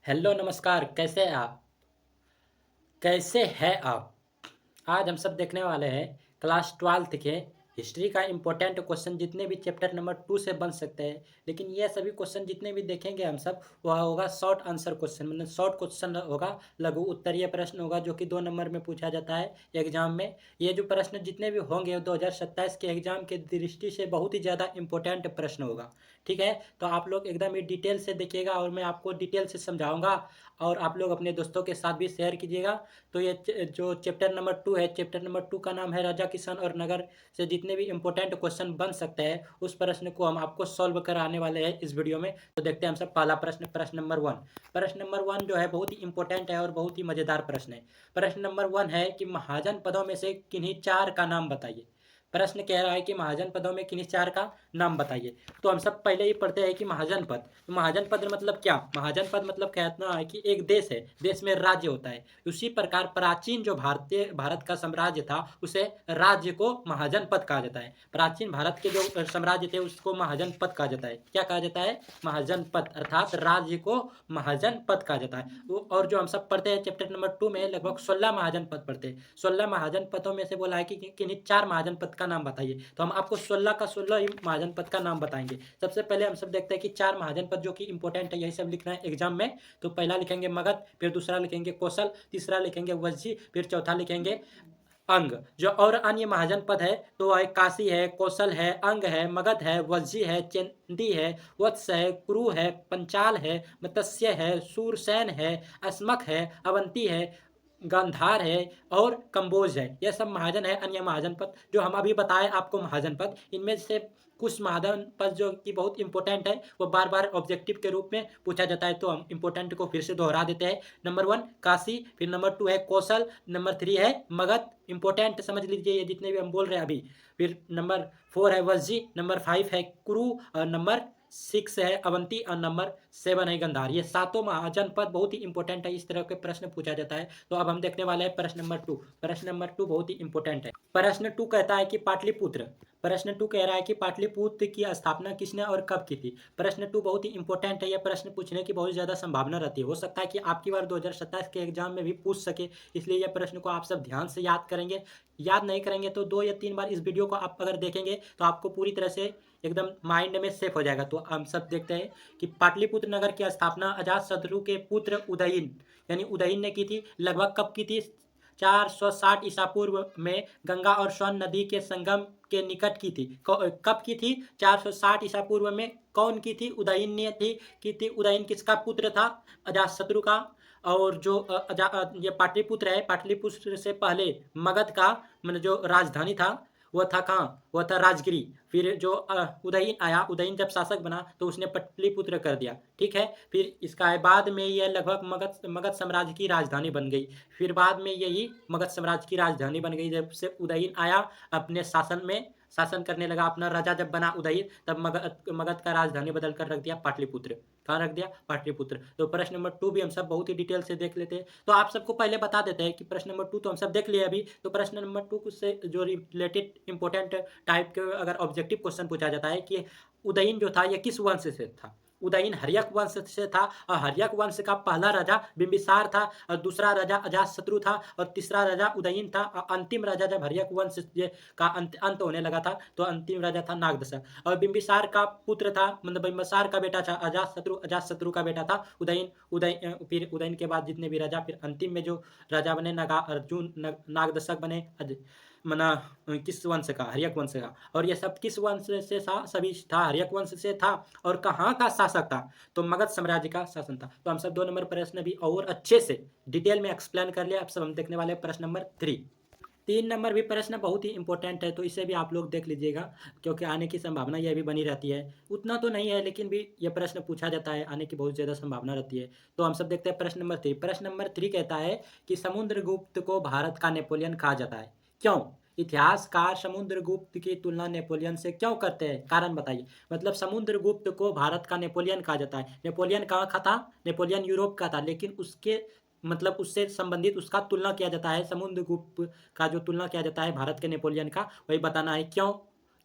Hello नमस्कार, कैसे हैं आप? आज हम सब देखने वाले हैं क्लास 12th के हिस्ट्री का इम्पोर्टेंट क्वेश्चन जितने भी चैप्टर नंबर 2 से बन सकते हैं। लेकिन ये सभी क्वेश्चन जितने भी देखेंगे हम सब वह होगा शॉर्ट आंसर क्वेश्चन, मतलब शॉर्ट क्वेश्चन होगा, लघु उत्तरीय प्रश्न होगा जो कि 2 नंबर में पूछा जाता है एग्जाम में। ये जो प्रश्न जितने भी होंगे 2027 के एग्जाम के दृष्टि से बहुत ही ज़्यादा इंपॉर्टेंट प्रश्न होगा। ठीक है, तो आप लोग एकदम ही डिटेल से देखिएगा और मैं आपको डिटेल से समझाऊंगा और आप लोग अपने दोस्तों के साथ भी शेयर कीजिएगा। तो ये जो चैप्टर नंबर 2 है, चैप्टर नंबर 2 का नाम है राजा किशन और नगर से जितने भी इंपॉर्टेंट क्वेश्चन बन सकते हैं उस प्रश्न को हम आपको सॉल्व कराने वाले हैं इस वीडियो में। तो देखते हैं हम सब पहला प्रश्न, प्रश्न नंबर 1। प्रश्न नंबर 1 जो है बहुत ही इंपॉर्टेंट है और बहुत ही मज़ेदार प्रश्न है। प्रश्न नंबर 1 है कि महाजन पदों में से किन्हीं 4 का नाम बताइए। प्रश्न कह रहा है कि महाजन पदों में किन्हीं 4 का नाम बताइए। तो हम सब पहले ही पढ़ते हैं कि महाजन पद, तो महाजन पद मतलब क्या? महाजन पद मतलब कहना है कि एक देश है, देश में राज्य होता है। उसी प्रकार प्राचीन जो भारत का साम्राज्य था उसे राज्य को महाजन पद कहा जाता है। प्राचीन भारत के जो साम्राज्य थे उसको महाजन पद कहा जाता है। क्या कहा जाता है? महाजन पद, अर्थात राज्य को महाजन पद कहा जाता है। और जो हम सब पढ़ते हैं चैप्टर नंबर 2 में लगभग 16 महाजन पद पढ़ते हैं। 16 महाजन पदों में से बोला है कि किन्हीं 4 महाजन पद का नाम बताइए। तो हम आपको 16 का 16 ही महाजन पद का नाम बताएंगे। सबसे पहले हम सब देखते हैं कि 4 महाजन पद जो कि इंपॉर्टेंट है, यही सब लिखना है एग्जाम में। तो पहला लिखेंगे मगध, फिर दूसरा लिखेंगे कौशल, तीसरा लिखेंगे वज्जी, फिर चौथा लिखेंगे अंग। जो और अन्य महाजन पद है तो है काशी है, कौशल है, अंग है, मगध है, वज्जी है, चंदी है, वत्स है, कुरु है, पंचाल है, मत्स्य है, सूरसेन है, अस्मक है, अवंती है, गांधार है और कंबोज है। यह सब महाजन है। अन्य महाजन पद जो हम अभी बताए आपको महाजन पद, इनमें से कुछ महाजन पद जो कि बहुत इंपॉर्टेंट है वो बार बार ऑब्जेक्टिव के रूप में पूछा जाता है। तो हम इंपॉर्टेंट को फिर से दोहरा देते हैं। नंबर 1 काशी, फिर नंबर 2 है कौशल, नंबर 3 है मगध, इंपॉर्टेंट समझ लीजिए ये जितने भी हम बोल रहे हैं अभी। फिर नंबर 4 है वज्जी, नंबर 5 है कुरु और नंबर 6 है अवंती और नंबर 7 है गंधार। ये सातों महाजन पद बहुत ही इंपॉर्टेंट है, इस तरह के प्रश्न पूछा जाता है। तो अब हम देखने वाले हैं प्रश्न नंबर 2। प्रश्न नंबर 2 बहुत ही इंपॉर्टेंट है। प्रश्न 2 कहता है कि पाटलिपुत्र, प्रश्न 2 कह रहा है कि पाटलिपुत्र की स्थापना किसने और कब की थी। प्रश्न 2 बहुत ही इंपॉर्टेंट है। यह प्रश्न पूछने की बहुत ज़्यादा संभावना रहती है। हो सकता है कि आपकी बार 2027 के एग्जाम में भी पूछ सके, इसलिए यह प्रश्न को आप सब ध्यान से याद करेंगे। याद नहीं करेंगे तो 2 या 3 बार इस वीडियो को आप अगर देखेंगे तो आपको पूरी तरह से एकदम माइंड में सेफ हो जाएगा। तो हम सब देखते हैं कि पाटलिपुत्र नगर की स्थापना अजातशत्रु के पुत्र उदयन यानी उदयन ने की थी। लगभग कब की थी? 460 ईसा पूर्व में गंगा और स्वर्ण नदी के संगम के निकट की थी। कब की थी? 460 ईसा पूर्व में। कौन की थी? उदयन ने की थी। उदयन किसका पुत्र था? अजातशत्रु का। और जो ये पाटलिपुत्र है, पाटलिपुत्र से पहले मगध का मतलब जो राजधानी था वह था कहाँ? वह था राजगिरी। फिर जो उदयन आया, उदयन जब शासक बना तो उसने पाटलिपुत्र कर दिया। ठीक है, फिर इसका बाद में यह लगभग मगध साम्राज्य की राजधानी बन गई। फिर बाद में यही मगध साम्राज्य की राजधानी बन गई जब से उदयन आया, अपने शासन करने लगा। अपना राजा जब बना उदयन तब मगध का राजधानी बदल कर रख दिया पाटलिपुत्र। कहाँ रख दिया? पाटलिपुत्र। तो प्रश्न नंबर 2 भी हम सब बहुत ही डिटेल से देख लेते हैं। तो आप सबको पहले बता देते हैं कि प्रश्न नंबर 2 तो हम सब देख लिए अभी। तो प्रश्न नंबर 2 से जो रिलेटेड इंपॉर्टेंट टाइप के अगर ऑब्जेक्टिव क्वेश्चन पूछा जाता है कि उदयन जो था यह किस वंश से था। उदयन हर्यक वंश से था और हर्यक वंश का पहला राजा बिंबिसार था और दूसरा राजा अजातशत्रु था और तीसरा राजा उदयन था और अंतिम राजा जब हर्यक वंश का अंत होने लगा था तो अंतिम राजा था नागदशक। और बिंबिसार का पुत्र था, मतलब बिंबिसार का बेटा था अजातशत्रु, अजातशत्रु का बेटा था उदयन। फिर उदयन के बाद जितने भी राजा, फिर अंतिम में जो राजा बने नागदशक बने। मना किस वंश का? हर्यक वंश का। और ये सब किस वंश से था? सभी था हर्यक वंश से था। और कहाँ का शासक था? तो मगध साम्राज्य का शासन था। तो हम सब 2 नंबर प्रश्न भी और अच्छे से डिटेल में एक्सप्लेन कर लिया। अब सब हम देखने वाले प्रश्न नंबर 3। 3 नंबर भी प्रश्न बहुत ही इंपॉर्टेंट है, तो इसे भी आप लोग देख लीजिएगा क्योंकि आने की संभावना यह भी बनी रहती है। उतना तो नहीं है लेकिन भी यह प्रश्न पूछा जाता है, आने की बहुत ज़्यादा संभावना रहती है। तो हम सब देखते हैं प्रश्न नंबर 3। प्रश्न नंबर 3 कहता है कि समुद्रगुप्त को भारत का नेपोलियन कहा जाता है। क्यों? इतिहासकार समुद्रगुप्त की तुलना नेपोलियन से क्यों करते हैं? कारण बताइए। मतलब समुद्रगुप्त को भारत का नेपोलियन कहा जाता है। नेपोलियन कहाँ का था? नेपोलियन यूरोप का था, लेकिन उसके मतलब उससे संबंधित उसका तुलना किया जाता है, समुद्रगुप्त का जो तुलना किया जाता है भारत के नेपोलियन का, वही बताना है क्यों।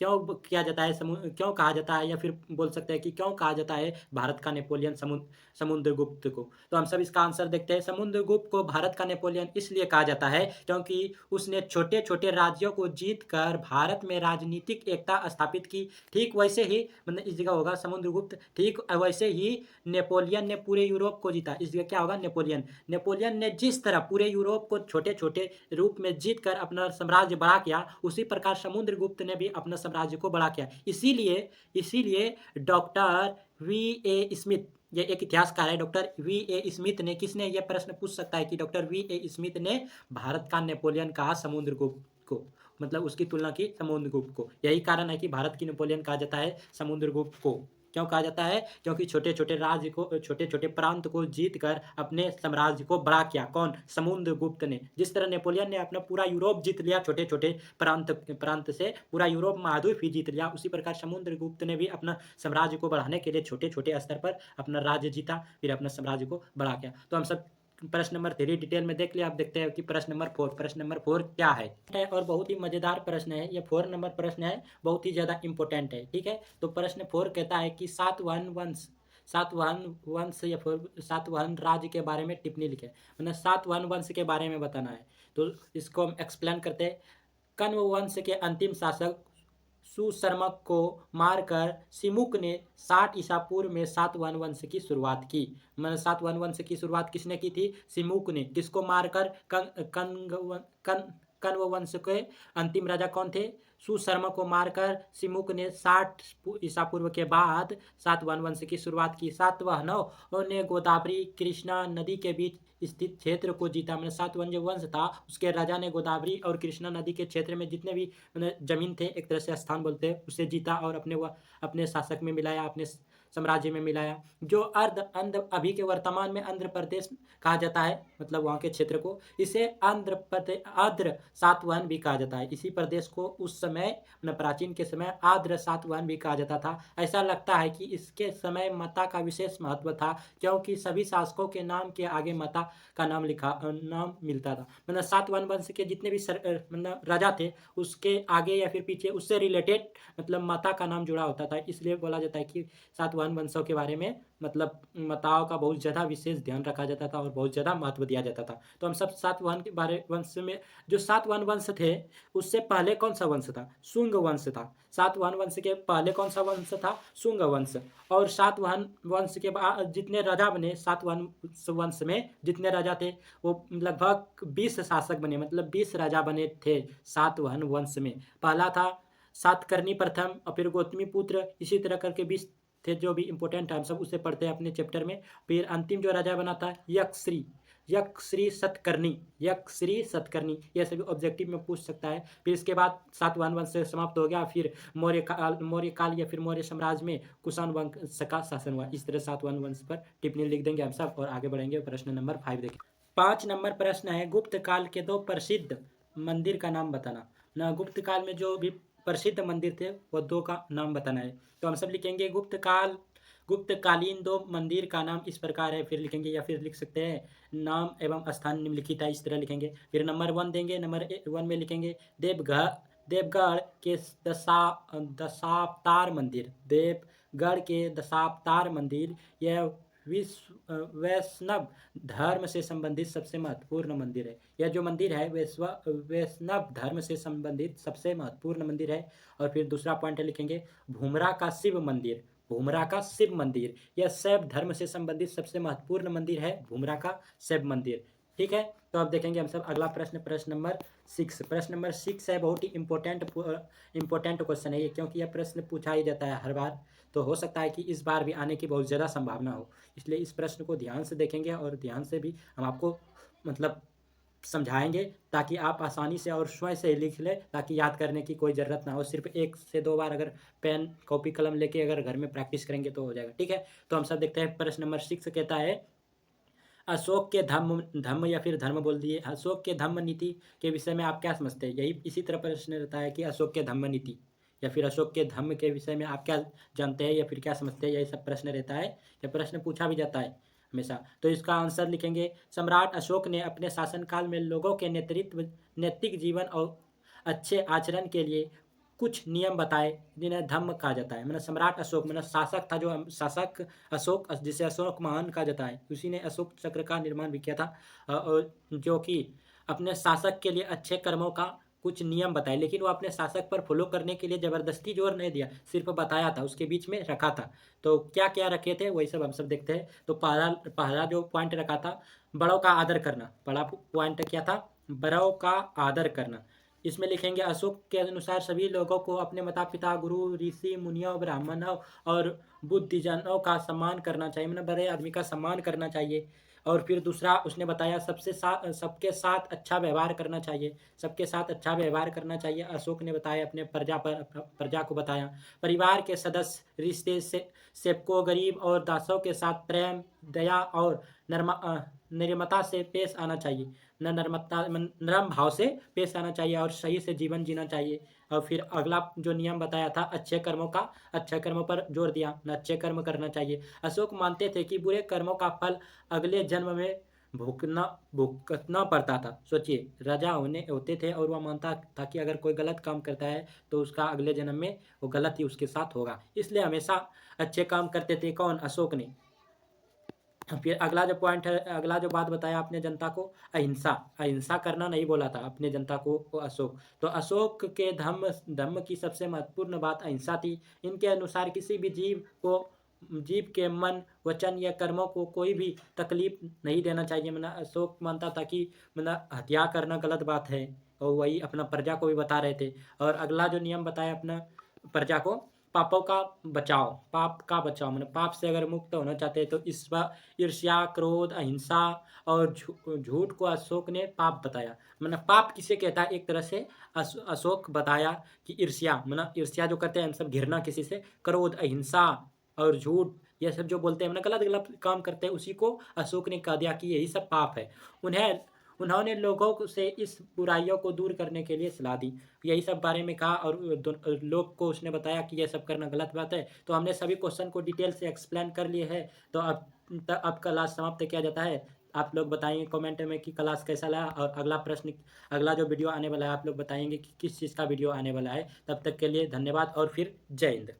किया जाता है, क्यों कहा जाता है, या फिर बोल सकते हैं कि क्यों कहा जाता है भारत का नेपोलियन समुद्रगुप्त को? तो हम सब इसका आंसर देखते हैं। समुद्रगुप्त को भारत का नेपोलियन इसलिए कहा जाता है क्योंकि उसने छोटे-छोटे राज्यों को जीतकर भारत में राजनीतिक एकता स्थापित की। ठीक वैसे ही, मतलब इस जगह होगा समुद्रगुप्त, ठीक वैसे ही नेपोलियन ने पूरे यूरोप को जीता। इस जगह क्या होगा? नेपोलियन। नेपोलियन ने जिस तरह पूरे यूरोप को छोटे-छोटे रूप में जीतकर अपना साम्राज्य बड़ा किया, उसी प्रकार समुद्रगुप्त ने भी अपना साम्राज्य को बड़ा किया। इसीलिए इसीलिए डॉक्टर वी.ए. स्मिथ, ये एक इतिहासकार है, डॉक्टर वी.ए. स्मिथ ने, किसने, ये प्रश्न पूछ सकता है कि डॉक्टर वी.ए. स्मिथ ने भारत का नेपोलियन कहा समुद्रगुप्त को, मतलब उसकी तुलना की समुद्रगुप्त को। यही कारण है कि भारत की नेपोलियन कहा जाता है समुद्रगुप्त को। क्यों कहा जाता है? क्योंकि छोटे-छोटे राज्य को, छोटे-छोटे प्रांत को जीतकर अपने साम्राज्य को बड़ा किया। कौन? समुद्रगुप्त ने। जिस तरह नेपोलियन ने अपना पूरा यूरोप जीत लिया, छोटे-छोटे प्रांत से पूरा यूरोप महाद्वीप ही जीत लिया, उसी प्रकार समुद्रगुप्त ने भी अपना साम्राज्य को बढ़ाने के लिए छोटे-छोटे स्तर पर अपना राज्य जीता, फिर अपना साम्राज्य को बड़ा किया। तो हम सब प्रश्न नंबर 3 डिटेल में देख लिया। अब देखते हैं कि प्रश्न नंबर 4 क्या है, और बहुत ही मजेदार प्रश्न है ये। 4 नंबर प्रश्न है, बहुत ही ज्यादा इंपॉर्टेंट है। ठीक है, तो प्रश्न 4 कहता है कि सातवाहन वंश या फिर सातवाहन राज्य के बारे में टिप्पणी लिखे, मतलब सातवाहन वंश के बारे में बताना है। तो इसको हम एक्सप्लेन करते हैं। कण्व वंश के अंतिम शासक सुशर्मक को मारकर सिमुक ने 60 ईसा पूर्व में सातवाहन वंश की शुरुआत की। मतलब सातवाहन वंश की शुरुआत किसने की थी? सिमुक ने। किसको मारकर? कण्व वंश के अंतिम राजा कौन थे? सुशर्मा को मारकर सिमुक ने 60 ईसा पूर्व के बाद सातवाहन वंश की शुरुआत की। सातवाहनों ने गोदावरी कृष्णा नदी के बीच स्थित क्षेत्र को जीता। मतलब सातवाहन जो वंश था उसके राजा ने गोदावरी और कृष्णा नदी के क्षेत्र में जितने भी मतलब जमीन थे, एक तरह से स्थान बोलते हैं, उसे जीता और अपने शासक में मिलाया, अपने साम्राज्य में मिलाया। जो अभी के वर्तमान में आंध्र प्रदेश कहा जाता है, मतलब वहाँ के क्षेत्र को, इसे आर्द्र सातवाहन भी कहा जाता है। इसी प्रदेश को उस समय, मतलब प्राचीन के समय, आर्द्र सातवाहन भी कहा जाता था। ऐसा लगता है कि इसके समय मता का विशेष महत्व था, क्योंकि सभी शासकों के नाम के आगे मता का नाम मिलता था। मतलब सातवाहन वंश के जितने भी मतलब राजा थे, उसके आगे या फिर पीछे उससे रिलेटेड मतलब माता का नाम जुड़ा होता था। इसलिए बोला जाता है कि सातवाहन वंशों के बारे में, मतलब माताओं का बहुत ज़्यादा विशेष ध्यान रखा जाता था और बहुत ज़्यादा महत्व दिया जाता था। तो हम सब सातवाहन के बारे वंश में, जो सातवाहन वंश थे उससे पहले कौन सा वंश था? शुंग वंश था। सातवाहन वंश के पहले कौन सा वंश था? शुंग वंश। और सातवाहन वंश के बाद जितने राजा बने, सातवाहन वंश में जितने राजा थे वो लगभग 20 शासक बने, मतलब 20 राजा बने थे सातवाहन वंश में। पहला था सातकर्णी प्रथम और फिर गौतमी पुत्र, इसी तरह करके 20 थे जो भी इंपॉर्टेंट है, हम सब उसे पढ़ते हैं अपने चैप्टर में। फिर अंतिम जो राजा बना था यक्षश्री सतकर्णी, यह सभी ऑब्जेक्टिव में पूछ सकता है। फिर इसके बाद सातवाहन वंश समाप्त हो गया, फिर मौर्य काल या फिर मौर्य साम्राज्य में कुषाण वंश का शासन हुआ। इस तरह सातवाहन वंश पर टिप्पणी लिख देंगे हम सब और आगे बढ़ेंगे। प्रश्न नंबर 5 देखें। 5 नंबर प्रश्न है, गुप्त काल के 2 प्रसिद्ध मंदिर का नाम बताना। ना गुप्त काल में जो भी प्रसिद्ध मंदिर थे वो 2 का नाम बताना है। तो हम सब लिखेंगे गुप्तकालीन 2 मंदिर का नाम इस प्रकार है, फिर लिखेंगे या फिर लिख सकते हैं नाम एवं स्थान निम्नलिखित है, इस तरह लिखेंगे। फिर नंबर 1 देंगे, नंबर 1 में लिखेंगे देवगढ़ के दशावतार मंदिर। देवगढ़ के दशावतार मंदिर यह वैष्णव धर्म से संबंधित सबसे महत्वपूर्ण मंदिर है। यह जो मंदिर है वैष्णव धर्म से संबंधित सबसे महत्वपूर्ण मंदिर है। और फिर दूसरा पॉइंट लिखेंगे भूमरा का शिव मंदिर, यह शैव धर्म से संबंधित सबसे महत्वपूर्ण मंदिर है, भूमरा का शैव मंदिर। ठीक है, तो अब देखेंगे हम सब अगला प्रश्न नंबर 6। प्रश्न नंबर 6 है, बहुत ही इंपॉर्टेंट क्वेश्चन है ये, क्योंकि यह प्रश्न पूछा ही जाता है हर बार, तो हो सकता है कि इस बार भी आने की बहुत ज़्यादा संभावना हो। इसलिए इस प्रश्न को ध्यान से देखेंगे और ध्यान से भी हम आपको मतलब समझाएंगे, ताकि आप आसानी से और स्वयं से लिख लें, ताकि याद करने की कोई ज़रूरत ना हो। सिर्फ 1 से 2 बार अगर पेन कॉपी कलम लेके अगर घर में प्रैक्टिस करेंगे तो हो जाएगा। ठीक है, तो हम सब देखते हैं। प्रश्न नंबर 6 कहता है, अशोक के धम्म या फिर धर्म बोल दिए, अशोक के धम्म नीति के विषय में आप क्या समझते हैं? यही इसी तरह प्रश्न रहता है कि अशोक के धम्म नीति या फिर अशोक के धम्म के विषय में आप क्या जानते हैं या फिर क्या समझते हैं, यही सब प्रश्न रहता है। यह प्रश्न पूछा भी जाता है हमेशा। तो इसका आंसर लिखेंगे, सम्राट अशोक ने अपने शासनकाल में लोगों के नैतिक जीवन और अच्छे आचरण के लिए कुछ नियम बताए जिन्हें धम्म कहा जाता है। मतलब सम्राट अशोक मतलब शासक था, जो शासक अशोक जिसे अशोक महान कहा जाता है, उसी ने अशोक चक्र का निर्माण भी किया था। और जो कि अपने शासक के लिए अच्छे कर्मों का कुछ नियम बताए, लेकिन वो अपने शासक पर फॉलो करने के लिए ज़बरदस्ती जोर नहीं दिया, सिर्फ बताया था, उसके बीच में रखा था। तो क्या क्या रखे थे वही सब हम सब देखते हैं। तो पहला पहला जो पॉइंट रखा था, बड़ों का आदर करना। पहला पॉइंट क्या था? बड़ों का आदर करना। इसमें लिखेंगे अशोक के अनुसार सभी लोगों को अपने माता पिता, गुरु, ऋषि मुनियों, ब्राह्मणों और बुद्धिजनों का सम्मान करना चाहिए। मतलब बड़े आदमी का सम्मान करना चाहिए। और फिर दूसरा उसने बताया सबके साथ अच्छा व्यवहार करना चाहिए। सबके साथ अच्छा व्यवहार करना चाहिए। अशोक ने बताया अपने प्रजा को बताया। परिवार के सदस्य, रिश्ते से सेवकों, गरीब और दासों के साथ प्रेम, दया और निर्ममता से पेश आना चाहिए। नरम भाव से पेश आना चाहिए और सही से जीवन जीना चाहिए। और फिर अगला जो नियम बताया था अच्छे कर्मों का, अच्छे कर्मों पर जोर दिया, न अच्छे कर्म करना चाहिए। अशोक मानते थे कि बुरे कर्मों का फल अगले जन्म में भुगतना पड़ता था। सोचिए, राजा होते थे और वह मानता था कि अगर कोई गलत काम करता है तो उसका अगले जन्म में वो गलत ही उसके साथ होगा। इसलिए हमेशा अच्छे काम करते थे। कौन? अशोक ने। फिर अगला जो पॉइंट है, अगला जो बात बताया आपने जनता को, अहिंसा। अहिंसा करना नहीं बोला था अपने जनता को अशोक। तो अशोक के धम्म धम्म की सबसे महत्वपूर्ण बात अहिंसा थी। इनके अनुसार किसी भी जीव के मन, वचन या कर्मों को कोई भी तकलीफ नहीं देना चाहिए। मतलब अशोक मानता था कि मतलब हत्या करना गलत बात है, और वही अपना प्रजा को भी बता रहे थे। और अगला जो नियम बताया अपना प्रजा को, पापों का बचाव। पाप का बचाव मतलब पाप से अगर मुक्त होना चाहते हैं तो ईर्ष्या, क्रोध, अहिंसा और झूठ को अशोक ने पाप बताया। मतलब पाप किसे कहता है? एक तरह से अशोक बताया कि ईर्ष्या, मतलब ईर्ष्या जो करते हैं हम सब, घृणा किसी से, क्रोध, अहिंसा और झूठ, ये सब जो बोलते हैं मतलब गलत गलत काम करते हैं, उसी को अशोक ने कह दिया कि यही सब पाप है। उन्होंने लोगों से इस बुराइयों को दूर करने के लिए सलाह दी। यही सब बारे में कहा और लोग को उसने बताया कि ये सब करना गलत बात है। तो हमने सभी क्वेश्चन को डिटेल से एक्सप्लेन कर लिए है। तो अब क्लास समाप्त किया जाता है। आप लोग बताएंगे कमेंट में कि क्लास कैसा लगा, और अगला प्रश्न, अगला जो वीडियो आने वाला है आप लोग बताएंगे कि किस चीज़ का वीडियो आने वाला है। तब तक के लिए धन्यवाद और फिर जय हिंद।